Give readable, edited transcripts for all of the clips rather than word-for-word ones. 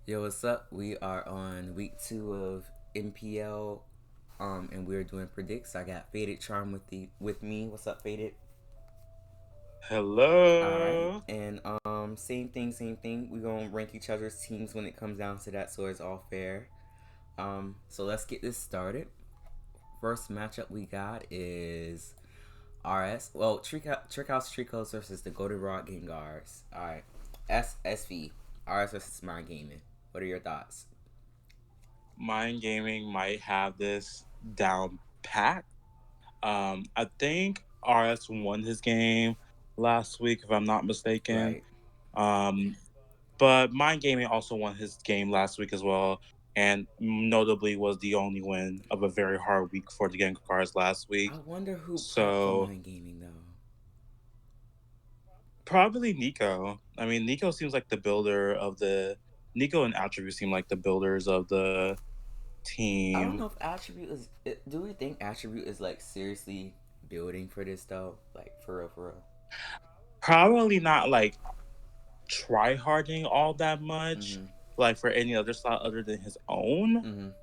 Yo, what's up? We are on week 2 of MPL, and we're doing predicts. I got Fadedcharm with me. What's up, Faded? All right, Hello. and same thing. We're gonna rank each other's teams when it comes down to that, so it's all fair. So let's get this started. First matchup we got is RS. Well, Trickhouse Tricos versus the Golden Rod Gengars. All right, SV RS versus Mind Gaming. What are your thoughts? Mind Gaming might have this down pat. I think RS won his game last week, if I'm not mistaken. Right. Um, but Mind Gaming also won his game last week as well, and notably was the only win of a very hard week for the Gengar's last I week. wonder who prepped for So Mind Gaming though. probably Nico. I mean, Nico seems like the builder of the. Nico and Attribute seem like the builders of the I don't team. know if Attribute is. Do we think Attribute is like seriously building for this though? Like for real, for real. Probably not like try harding all that much, Mhm. like for any other style other than his own. Mhm.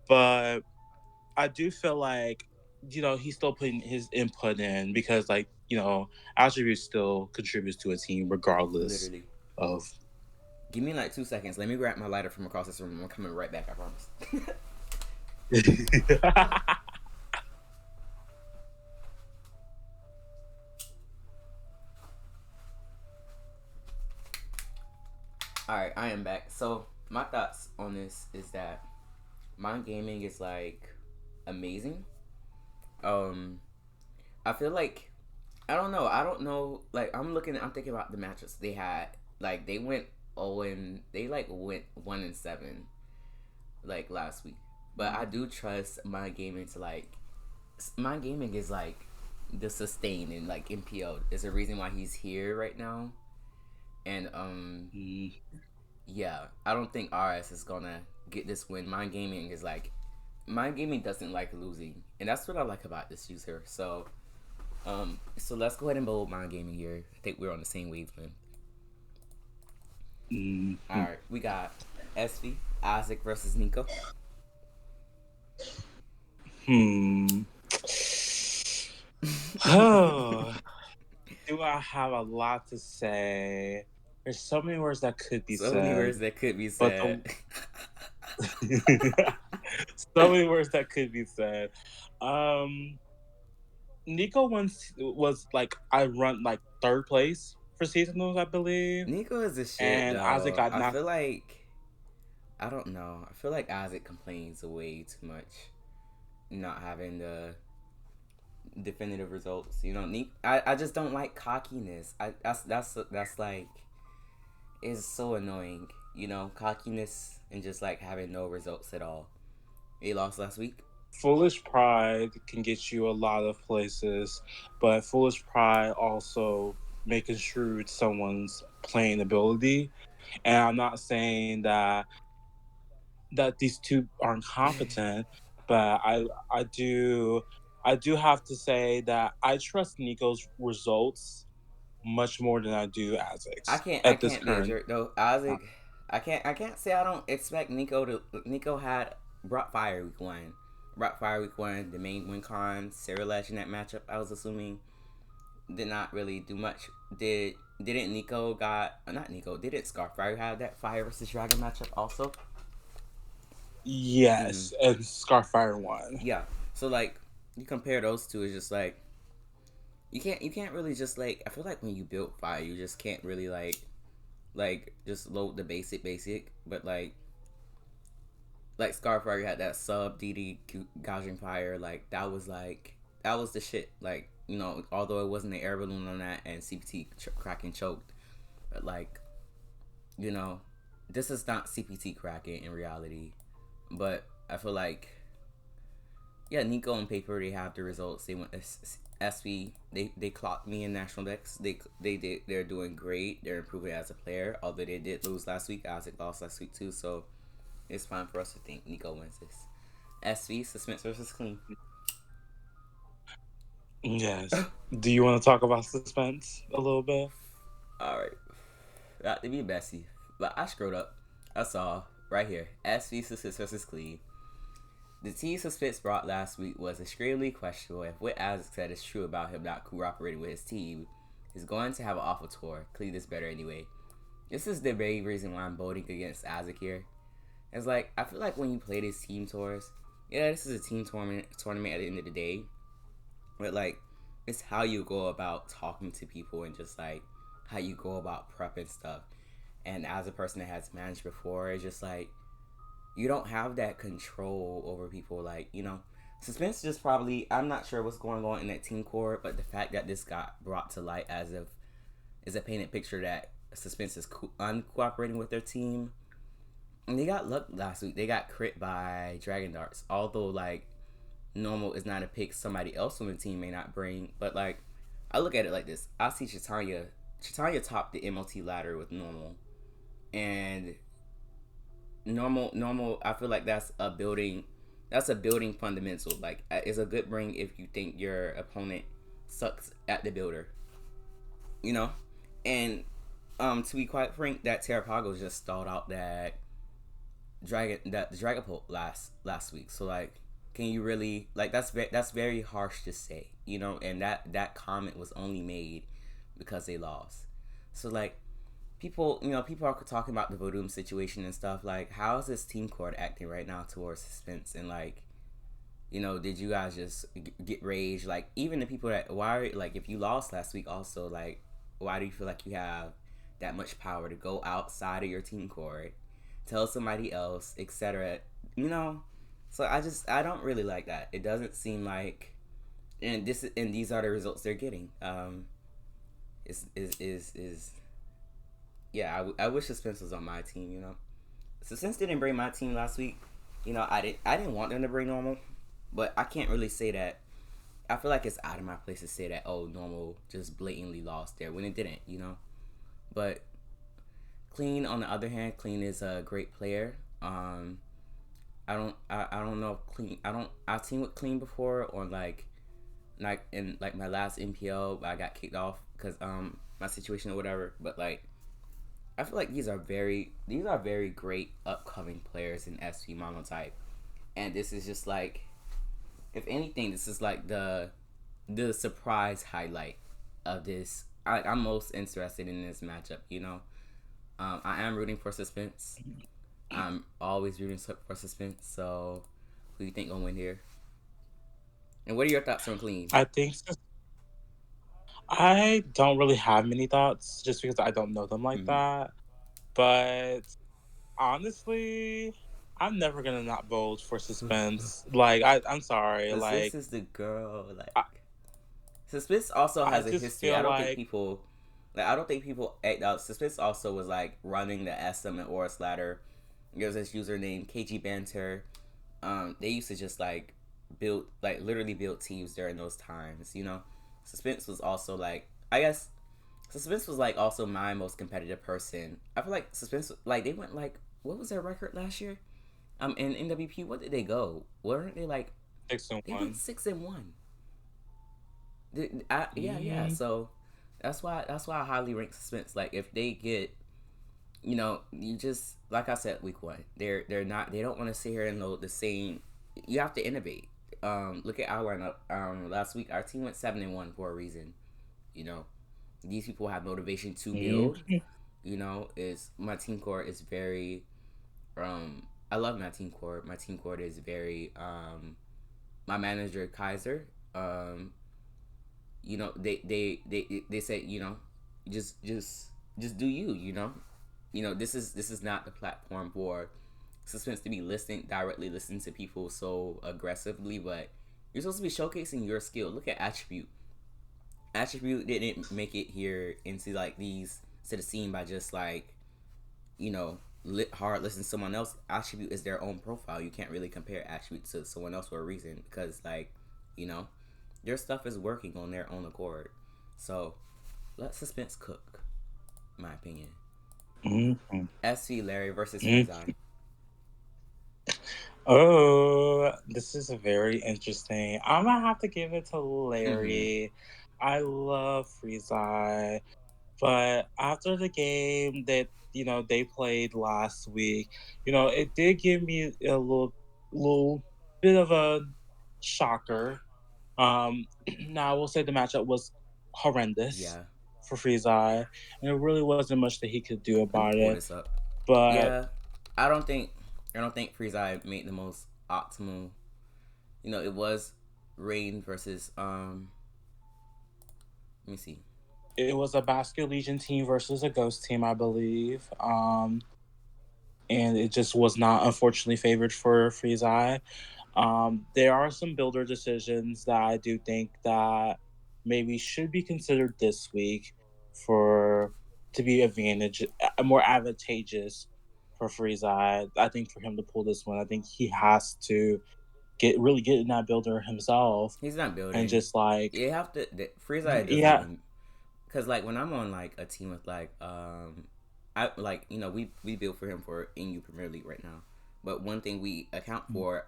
But I do feel like, he's still putting his input in because, like, attribute still contributes to a team regardless Literally. of. Give me like 2 seconds. Let me grab my lighter from across this room. I'm coming right back. I promise. All right, I am back. So my thoughts on this is that Mind Gaming is like amazing. Um, I feel like I don't know. I don't know. Like I'm thinking about the matches they had. Like they went 0 and they like went 1-7 like last week. But I do trust my gaming to like my gaming is like the sustain and like MPL is the reason why he's here right now. And yeah, I don't think RS is gonna get this win. My gaming doesn't like losing, and that's what I like about this user. So let's go ahead and bold my gaming here. I think we're on the same wavelength. All right, we got SV Isaac versus Nico. Hmm. Oh, do I have a lot to say? There's so many words that could be So many said, words that could be but said. the so many words that could be said. Um, Nico once was like I run like third place for seasonals, I believe, Nico is a shit and Isaac though. got I knocked. feel like I don't know. I feel like Isaac complains way too much, not having the definitive results. I just don't like cockiness. That's like is so annoying. Cockiness and just like having no results at all. He lost last week. Foolish pride can get you a lot of places, but foolish pride also making sure someone's playing ability. And I'm not saying that these two aren't competent, but I do have to say that I trust Nico's results much more than I do I Isaac's can't I at this can't be a current jerk though. time. Isaac, I can't say I don't expect Nico to. Nico had brought fire week 1. Brought fire week 1. The main win con Sarah Ledge in that matchup. I was assuming did not really do much. Didn't Nico got not Nico? Didn't Scarfire have that fire versus dragon matchup also? Mm-hmm. Yes, and Scarfire won. Yeah. So like you compare those two, it's just like you can't really just like I feel like when you build fire, you just can't really like just load the basic, but like Scarfire had that sub DD gouging fire, that was the shit. Like although it wasn't an air balloon on that and CPT cracking choked, but like you know, this is not CPT cracking in reality. But I feel like yeah, Nico and Paper they have the results. They went SV. They clocked me in national decks. They're doing great. They're improving as a player. Although they did lose last week. Isaac lost last week too. So it's fine for us to think Nico wins this. SV suspense versus clean. Yes. Do you want to talk about suspense a little bit? All right, not to be messy, but I screwed up. I saw right here. SV Suspense versus Clee. The tea Suspense brought last week was extremely questionable. If what Isaac said is true about him not cooperating with his team, he's going to have an awful tour. Clee is better anyway. This is the very reason why I'm voting against Isaac here. It's like I feel like when you play these team tours, yeah, this is a team tournament at the end of the day, but like it's how you go about talking to people and just like how you go about prepping stuff. And as a person that has managed before, it's just like you don't have that control over people. Like, you know, Suspense just probably, I'm not sure what's going on in that team core, but the fact that this got brought to light as if is a painted picture that Suspense is uncooperating with their team. And they got luck last week. They got crit by Dragon Darts. Although, like, normal is not a pick somebody else on the team may not bring. But, like, I look at it like this. I see Chitanya. Chitanya topped the MLT ladder with normal. And normal I feel like that's a building fundamental. Like it's a good bring if you think your opponent sucks at the builder, you know. And to be quite frank, that Terrapago just stalled out the Dragapult last week. So like, can you really like that's very harsh to say, you know. And that comment was only made because they lost. So like, people are talking about the Vodum situation and stuff. Like, how is this team court acting right now towards Suspense? And like, you know, did you guys just get rage? Like, even the people that why like if you lost last week, also like, why do you feel like you have that much power to go outside of your team court, tell somebody else, etc. You know, so I don't really like that. It doesn't seem like, and these are the results they're getting. Is yeah, I wish Suspense was on my team. You know, Suspense didn't bring my team last week. You know, I didn't want them to bring normal, but I can't really say that. I feel like it's out of my place to say that normal just blatantly lost there when it didn't. You know, but Clean on the other hand, Clean is a great player. I don't know if Clean. I've teamed with Clean before on like in like my last MPL. I got kicked off because my situation or whatever. But like, I feel like these are very great upcoming players in SV monotype, and this is just like, if anything, this is like the surprise highlight of this. I'm most interested in this matchup. You know, I am rooting for Suspense. I'm always rooting for Suspense. So, who do you think gonna win here? And what are your thoughts on Clean? I think I don't really have many thoughts just because I don't know them like Mm-hmm. that. But honestly, I'm never gonna not vote for Suspense. Like I'm sorry. Suspense Like is the girl. Like, I, Suspense also I has a just history. feel like I don't think people act out. Suspense also was like running the SM and Oris ladder. There's this user named KG Banter. They used to just like literally build teams during those times. You know, Suspense was also like, I guess Suspense was like also my most competitive person. I feel like Suspense, like, they went like, what was their record last year? In NWP, what did they go? Weren't they like, they went 6-1. 6-1? Yeah. Mm, So that's why I highly rank Suspense. Like, if they get, you know, you just like I said week one, they're not, they don't want to sit here and load the same. You have to innovate. Look at our lineup. Last week our team went 7-1 for a reason. You know, these people have motivation to build. mm, You know, is my team core is very. I love my team core. My team core is very. My manager Kaiser. You know, they say, you know, just do you. You know, this is not the platform for Suspense to be listening to people so aggressively, but you're supposed to be showcasing your skill. Look at Attribute. Attribute didn't make it here into like these to the scene by just like, you know, hard listen to someone else. Attribute is their own profile. You can't really compare Attribute to someone else for a reason, because like, you know, their stuff is working on their own accord. So let Suspense cook, in my opinion. mm, SV Larry versus mm. Freezai. Oh, this is very interesting. I'm gonna have to give it to Mm-hmm. Larry. I love Freeze Eye. But after the game that they played last week, it did give me a little bit of a shocker. Now I will say the matchup was horrendous Yeah, for Frieza, and there really wasn't much that he could do let me about pull it. this up. But Yeah, I don't think I don't think Frieza made the most optimal. It was Rain versus Let me see. it was a Basket Legion team versus a Ghost team, I believe. And it just was not unfortunately favored for Frieza. There are some builder decisions that I do think that maybe should be considered this week for to be more advantageous for Frieza. I think for him to pull this one, I think he has to get in that builder himself He's not and building. just like You have to. Frieza doesn't yeah. even, because like when I'm on like a team with like I like we build for him for NU Premier League right now, but one thing we account for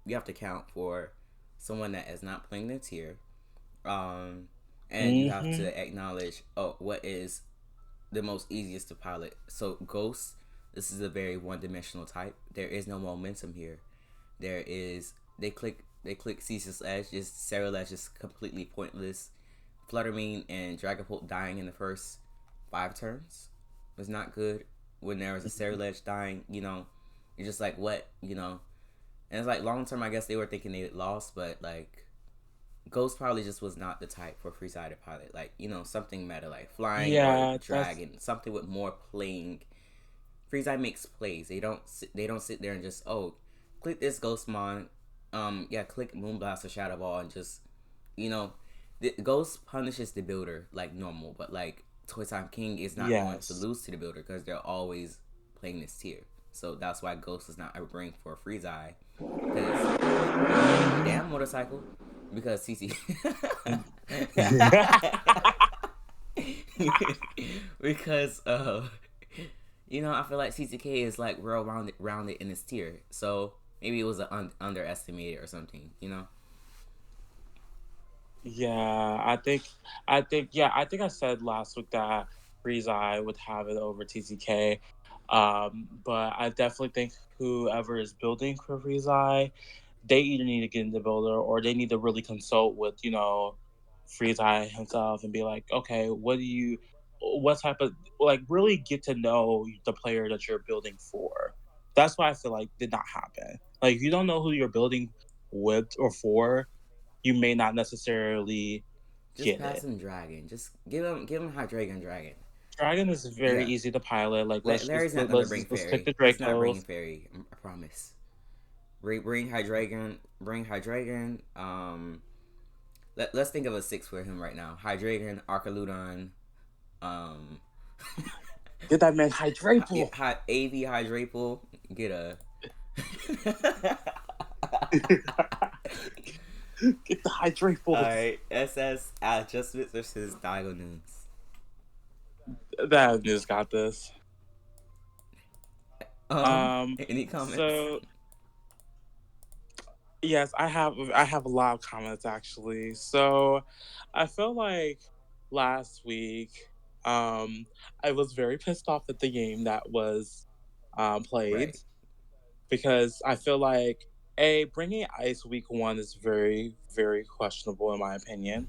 you have to account for someone that is not playing the tier, um and you have Mm-hmm. to acknowledge what is the most easiest to pilot. So Ghost, this is a very one dimensional type. There is no momentum here. There is they click Ceaseless Edge. Just Serial Edge is completely pointless. Fluttermane and Dragapult dying in the first 5 turns was not good. When there was a Serial Edge dying, you're just like what. And it's like long term, I guess they were thinking they lost, but like Ghost probably just was not the type for free sided pilot. Like something meta like flying or Yeah, that's dragon, something with more playing. Freezeye makes plays. They don't sit there and just click this Ghostmon, yeah, click Moonblast or Shadow Ball and just you know, the Ghost punishes the builder like normal, but like Toy Time King is not going to yes. lose to the builder because they're always playing this tier. So that's why Ghost is not a bring for a Freeze Eye, because damn motorcycle, because CC. Because I feel like CCK is like real rounded in his tier. So maybe it was underestimated or something. Yeah, I think I said last week that Freeze Eye would have it over TCK. But I definitely think whoever is building for Freeze Eye, they either need to get in the builder or they need to really consult with, Freeze Eye himself and be like, okay, what type of, like, really get to know the player that you're building for. That's why I feel like did not happen. Like, if you don't know who you're building with or for, you may not necessarily Just get pass it. him Dragon. Just give him Hydreigon Dragon. Dragon is very Yeah. easy to pilot. Like Larry's not gonna bring let's take Fairy. the He's not bringing Dracos. Fairy. I promise. Bring Hydreigon. Bring Hydreigon. Let's think of a six for him right now. Hydreigon, Archaludon, um, Get that man Hydrapple. AV Hydrapple. Get a. Get the Hydraples. Alright, SS Adjustments versus Diagonals. That news got this. Any comments? So yes, I have a lot of comments actually. So I felt like last week, um, I was very pissed off at the game that was played Right. because I feel like bringing ice week one is very very questionable in my opinion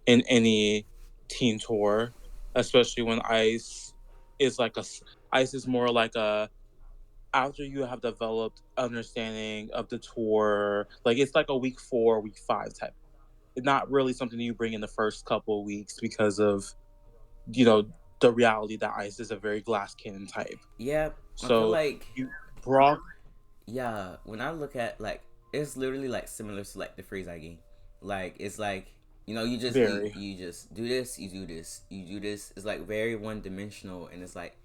in any team tour, especially when is like ice is more like a after you have developed understanding of the tour, like it's like a week 4 week 5 type. It's not really something you bring in the first couple of weeks because of you know the reality that ice is a very glass cannon type. Yeah, I feel So like you brought yeah. When I look at like, it's literally like similar to like the freeze eye game. Like it's like you just very you just do this, you do this, you do this. It's like very one dimensional, and it's like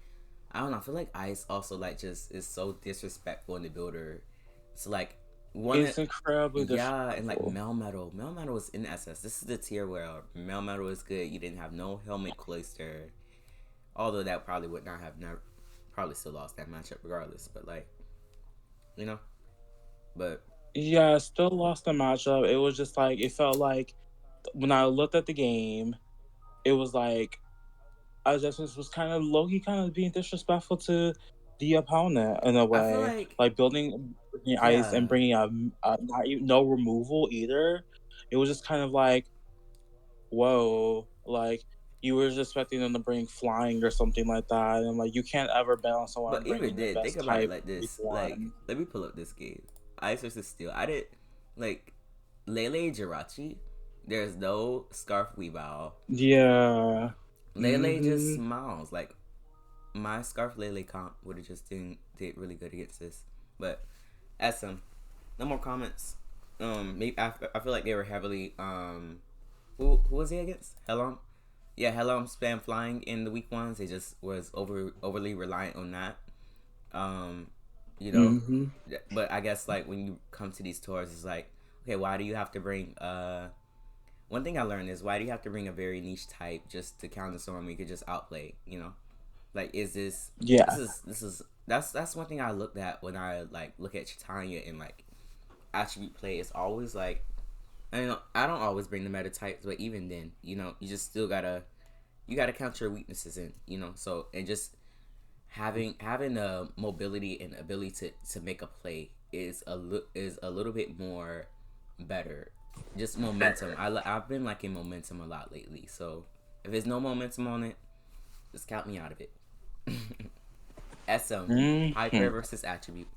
I don't know. I feel like Ice also like just is so disrespectful in the builder. So like one, it's incredibly yeah, and like disrespectful. Melmetal was in SS. This is the tier where Melmetal is good. You didn't have no helmet cloister, although that probably would not have never probably still lost that matchup regardless. But like you know, but Yeah, still lost the matchup. It was just like it felt like when I looked at the game, it was like adjustments was kind of low-key, kind of being disrespectful to the opponent in a I feel way, like like bringing ice and yeah, bringing not even, no removal either. It was just kind of like, whoa, like you were just expecting them to bring flying or something like that, and like you can't ever bet on someone but even bringing their then, think best about it type like week this. Like, one. let me pull up this game. Ice versus Steel. I did like Lele Jirachi. There's no Scarf Weebow. Yeah. Lele just Mm-hmm. smiles. Like my Scarf Lele comp would have just did really good against this. But SM, no more comments. Maybe I feel like they were heavily who was he against? Helm. Yeah, Helm spam flying in the weak ones. They just was overly reliant on that. Um, you know, Mm-hmm. but I guess like when you come to these tours, it's like, okay, why do you have to bring one thing I learned is why do you have to bring a very niche type just to counter someone we could just outplay, you know? Like is Yeah. this is that's one thing I looked at when I like look at Chitanya and like attribute play. It's always like I don't always bring the meta types, but even then, you know, you just still gotta you gotta count your weaknesses in, you know. So and just having the mobility and ability to make a play is a little bit more better. Just momentum. I've been liking momentum a lot lately. So if there's no momentum on it, just count me out of it. SM Mm-hmm. hyper versus attribute.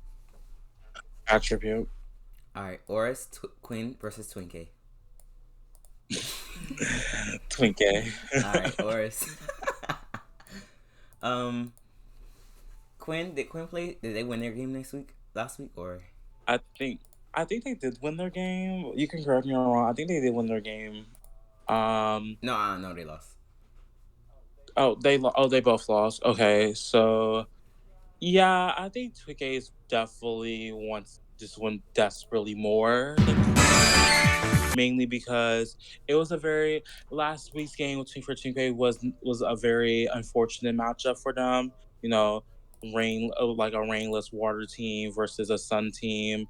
Attribute. All right, Oris Quinn versus Twinkie. Twinkie. All right, Oris. um, Quinn did Quinn play? Did they win their game next week? Last week or? I think I think they did win their game. You can correct me if I'm wrong. I think they did win their game. Um. No, I don't know. They lost. They both lost. Okay, so yeah, I think Twinkie is definitely wants this one desperately more than Quinn, mainly because it was a very last week's game for Twinkie was a very unfortunate matchup for them. You know, like a rainless water team versus a sun team.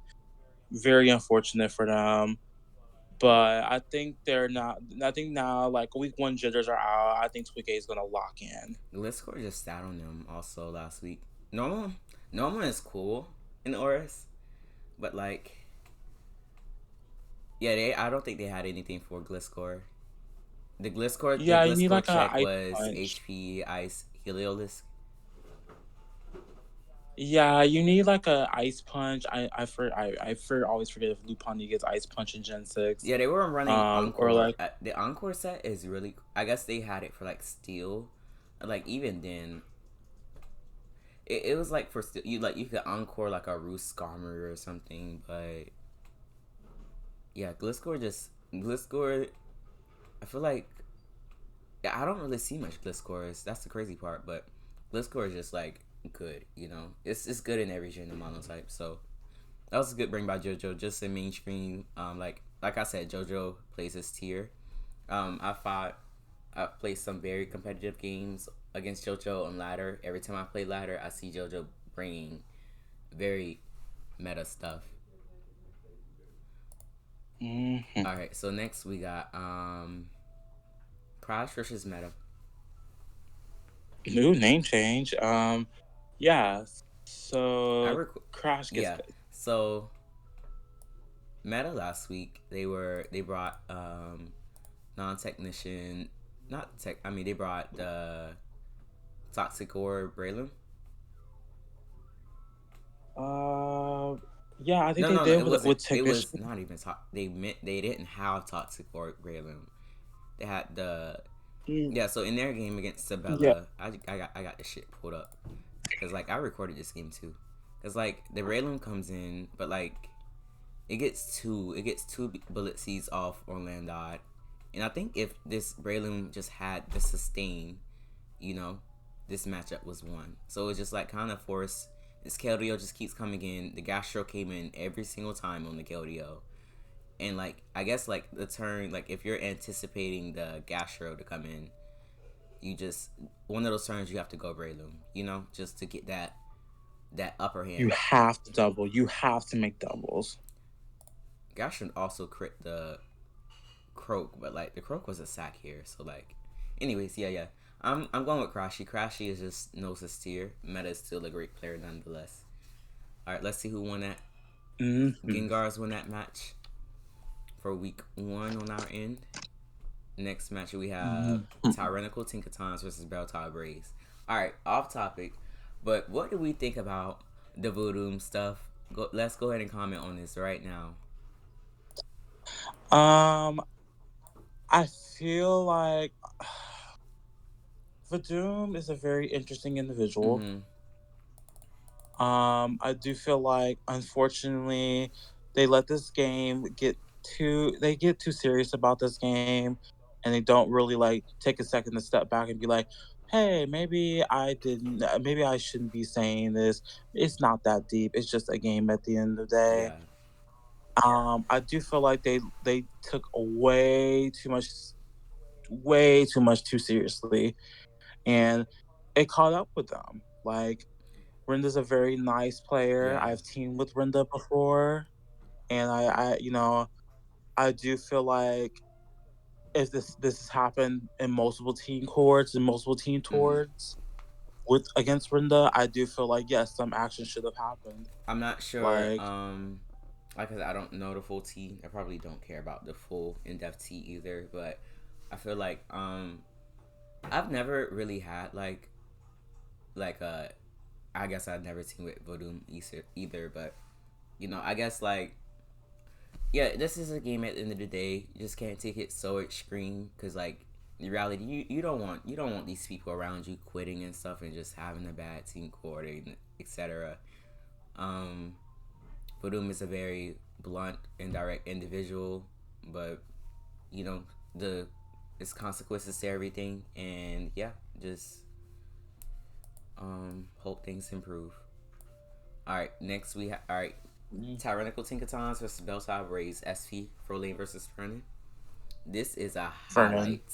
Very unfortunate for them. But I think they're not. I think now, like week one jitters are out. I think Twig is gonna lock in. Gliscor just sat on them also last week. Normal, normal is cool in Oris, but like, yeah, they. I don't think they had anything for Gliscor. The Yeah, you need Gliscor like a check ice was punch. HP, Ice, Heliolisk. Yeah, you need like a ice punch. Always forget if Lupani gets ice punch in Gen 6. Yeah, they were running Or Encore. like The Encore set is really. I guess they had it for like Steel. Like even then, it was like for Steel. You could Encore like a Roos Skarmory or something, but yeah, Gliscor. I feel like yeah, I don't really see much Gliscor. That's the crazy part, but Gliscor is just like good. You know, it's good in every gen of monotype. So that was a good bring by JoJo. Just a mainstream. Like I said, JoJo plays his tier. I've played some very competitive games against JoJo on ladder. Every time I play ladder, I see JoJo bringing very meta stuff. mhm. All right, so next we got Crash versus Meta. New name change. Yeah. I So rec- Crash gets yeah. So Meta last week they brought non technician not tech I mean they brought the Toxic or Braylon. uh yeah, I think No, they no, no. did It wasn't. with It was technician. not even. They meant they didn't have Toxic or Braylon. They had the Mm, yeah. So in their game against yeah. Sabella, I got the shit pulled up because like I recorded this game too. Cause like the Braylon comes in, but like it gets two bullet seeds off Orlandod, and I think if this Braylon just had the sustain, you know, this matchup was won. So it's just like kind of forced. This Keldeo just keeps coming in. The Gastro came in every single time on the Keldeo. And like I guess like the turn like if you're anticipating the Gastro to come in, you just one of those turns you have to go Breloom, you know, just to get that upper You hand. have to double. You have to make doubles. Gastro also crit the Croak, but like the Croak was a sack here, so like anyways, yeah, yeah. I'm going with Crashy. Crashy is just knows his tier. Meta is still a great player nonetheless. All right, let's see who won that. Mm-hmm. Gengar's won that match for week 1 on our end. Next match we have Mm-hmm. Tyrannical Tinkatons versus Belltop Braves. All right, off topic, but what do we think about the Voodoo stuff? Let's go ahead and comment on this right now. Um, I feel like Vadoom is a very interesting individual. Mm-hmm. I do feel like, unfortunately, they let this game get too serious about this game, and they don't really like take a second to step back and be like, "Hey, maybe I shouldn't be saying this. It's not that deep. It's just a game at the end of the day." Yeah. I do feel like they took way too much too seriously, and it caught up with them. Like, Rinda's a very nice player. Yeah. I've teamed with Rinda before, and I do feel like if this has happened in multiple team courts and multiple team Mm-hmm. tours with against Rinda, I do feel like yes, some action should have happened. I'm not sure. Like, Like I said, I don't know the full T. I probably don't care about the full in-depth T either. But I feel like I've never really had like I guess I've never seen with Voodoo either. But I guess like yeah, this is a game at the end of the day. You just can't take it so extreme because like in reality, you don't want these people around you quitting and stuff and just having a bad team coordinating, etc. Um, Vadum is a very blunt and direct individual, but you know the it's consequences to everything, and yeah, just hope things improve. All right, next we have all right Tyrannical Tinkatons versus Belltop Rays SP Frolane versus Fernan. This is a Fernan. highlight.